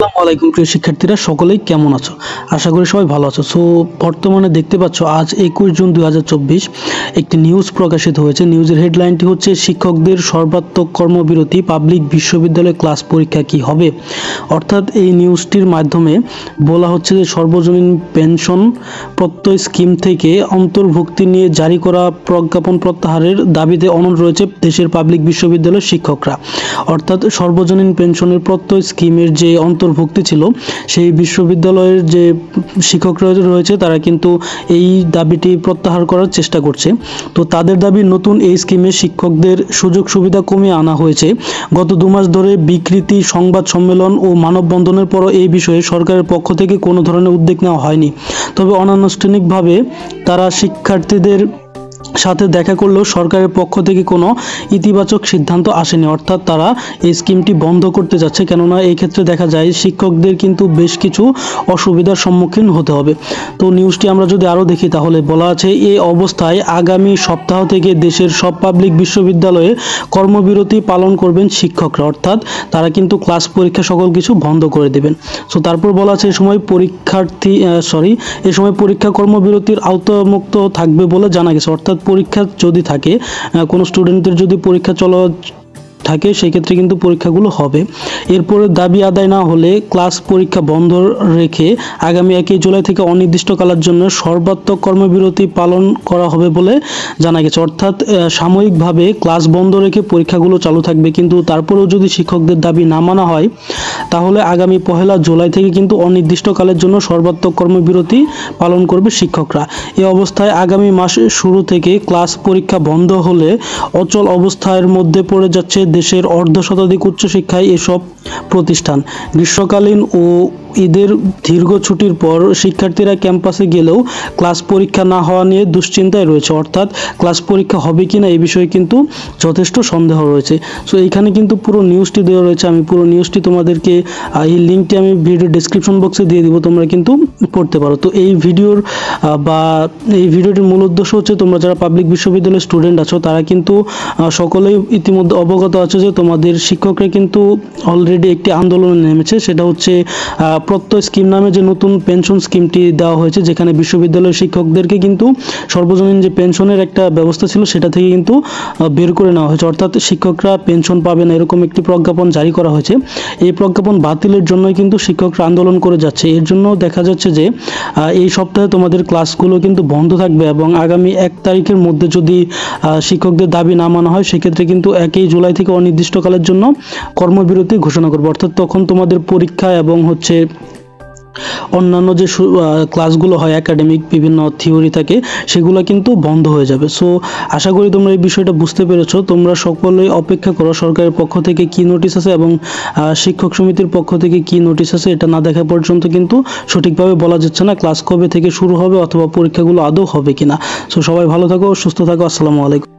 আসসালামু আলাইকুম প্রিয় শিক্ষার্থীরা, সকলেই কেমন আছো? আশা করি সবাই ভালো আছো। সো বর্তমানে দেখতে পাচ্ছ আজ 21 জুন 2024 একটি নিউজ প্রকাশিত হয়েছে। নিউজের হেডলাইনটি হচ্ছে শিক্ষকদের সর্বাত্মক কর্মবিরতি, পাবলিক বিশ্ববিদ্যালয়ে ক্লাস পরীক্ষা কি হবে। অর্থাৎ এই নিউজটির মাধ্যমে বলা হচ্ছে যে সর্বজনীন পেনশন প্রত্যয় স্কিম থেকে অন্তর্ভুক্তি নিয়ে জারি করা প্রজ্ঞাপন প্রত্যাহারের দাবিতে অনড় রয়েছে দেশের পাবলিক বিশ্ববিদ্যালয়ের শিক্ষকরা। অর্থাৎ সর্বজনীন পেনশনের প্রত্যয় স্কিমের যে অন্তর্ভুক্তি ছিল, সেই বিশ্ববিদ্যালয়ের যে শিক্ষকরা রয়েছে তারা কিন্তু এই দাবিটি প্রত্যাহার করার চেষ্টা করছে। তো তাদের দাবি, নতুন এই স্কিমে শিক্ষকদের সুযোগ সুবিধা কমিয়ে আনা হয়েছে। গত 2 মাস ধরে বিকৃতি, সংবাদ সম্মেলন ও মানববন্ধনের পরও এই বিষয়ে সরকারের পক্ষ থেকে কোনো ধরনের উদ্যোগ নেওয়া হয়নি। তবে অনানুষ্ঠানিকভাবে তারা শিক্ষার্থীদের সাথে দেখা করলেও সরকারের পক্ষ থেকে কোনো ইতিবাচক সিদ্ধান্ত আসেনি। অর্থাৎ তারা এই স্কিমটি বন্ধ করতে যাচ্ছে, কেননা এই ক্ষেত্রে দেখা যায় শিক্ষকদের কিন্তু বেশ কিছু অসুবিধার সম্মুখীন হতে হবে। তো নিউজটি আমরা যদি আরও দেখি তাহলে বলা আছে, এই অবস্থায় আগামী সপ্তাহ থেকে দেশের সব পাবলিক বিশ্ববিদ্যালয়ে কর্মবিরতি পালন করবেন শিক্ষকরা। অর্থাৎ তারা কিন্তু ক্লাস পরীক্ষা সকল কিছু বন্ধ করে দেবেন। সো তারপর বলা আছে, এই সময় পরীক্ষা কর্মবিরতির আওতামুক্ত থাকবে বলে জানা গেছে। অর্থাৎ পরীক্ষা যদি থাকে, কোনো স্টুডেন্টদের যদি পরীক্ষা চলা থাকে, সেক্ষেত্রে কিন্তু পরীক্ষাগুলো হবে। এরপরে দাবি আদায় না হলে ক্লাস পরীক্ষা বন্ধ রেখে আগামী 1 জুলাই থেকে অনির্দিষ্টকালের জন্য সর্বাত্মক কর্মবিরতি পালন করা হবে বলে জানা গেছে। অর্থাৎ সাময়িকভাবে ক্লাস বন্ধ রেখে পরীক্ষাগুলো চালু থাকবে, কিন্তু তারপরেও যদি শিক্ষকদের দাবি না মানা হয় তাহলে আগামী 1 জুলাই থেকে কিন্তু অনির্দিষ্টকালের জন্য সর্বাত্মক কর্মবিরতি পালন করবে শিক্ষকরা। এই অবস্থায় আগামী মাসের শুরু থেকে ক্লাস পরীক্ষা বন্ধ হলে অচল অবস্থার মধ্যে পড়ে যাচ্ছে দেশের অর্ধশতাধিক উচ্চশিক্ষায় এসব প্রতিষ্ঠান। গ্রীষ্মকালীন ও ঈদের দীর্ঘ ছুটির পর শিক্ষার্থীরা ক্যাম্পাসে গেলেও ক্লাস পরীক্ষা না হওয়া নিয়ে দুশ্চিন্তায় রয়েছে। অর্থাৎ ক্লাস পরীক্ষা হবে কিনা এই বিষয়ে কিন্তু যথেষ্ট সন্দেহ রয়েছে। সো এইখানে কিন্তু পুরো নিউজটি দেওয়া রয়েছে। আমি পুরো নিউজটি তোমাদেরকে এই লিঙ্কটি আমি ভিডিও ডেসক্রিপশন বক্সে দিয়ে দিব, তোমরা কিন্তু পড়তে পারো। তো এই ভিডিওটির মূল উদ্দেশ্য হচ্ছে, তোমরা যারা পাবলিক বিশ্ববিদ্যালয়ের স্টুডেন্ট আছো তারা কিন্তু সকলেই ইতিমধ্যে অবগত আছে যে তোমাদের শিক্ষকরা কিন্তু অলরেডি একটি আন্দোলনে নেমেছে। সেটা হচ্ছে প্রত্যয় স্কিম নামে যে নতুন পেনশন স্কিমটি দেওয়া হয়েছে, যেখানে বিশ্ববিদ্যালয়ের শিক্ষকদেরকে কিন্তু সর্বজনীন যে পেনশনের একটা ব্যবস্থা ছিল সেটা থেকে কিন্তু বের করে নেওয়া হয়েছে। অর্থাৎ শিক্ষকরা পেনশন পাবে না, এরকম একটি প্রজ্ঞাপন জারি করা হয়েছে। এই প্রজ্ঞাপন বাতিলের জন্যই কিন্তু শিক্ষকরা আন্দোলন করে যাচ্ছে। এর জন্য দেখা যাচ্ছে যে এই সপ্তাহে তোমাদের ক্লাসগুলো কিন্তু বন্ধ থাকবে এবং আগামী 1 তারিখের মধ্যে যদি শিক্ষকদের দাবি না মানা হয়, সেক্ষেত্রে কিন্তু 1 জুলাই থেকে অনির্দিষ্টকালের জন্য কর্মবিরতি ঘোষণা করবে। অর্থাৎ তখন তোমাদের পরীক্ষা এবং অন্যান্য যে ক্লাসগুলো হয়, একাডেমিক বিভিন্ন থিওরি থাকে, সেগুলো কিন্তু বন্ধ হয়ে যাবে। সো আশা করি তোমরা এই বিষয়টা বুঝতে পেরেছো। তোমরা সকলেই অপেক্ষা করো সরকারের পক্ষ থেকে কি নোটিশ আছে এবং শিক্ষক সমিতির পক্ষ থেকে কি নোটিশ আছে। এটা না দেখা পর্যন্ত কিন্তু সঠিকভাবে বলা যাচ্ছে না ক্লাস কবে থেকে শুরু হবে অথবা পরীক্ষাগুলো আদৌ হবে কিনা। সো সবাই ভালো থাকো, সুস্থ থাকো। আসসালামু আলাইকুম।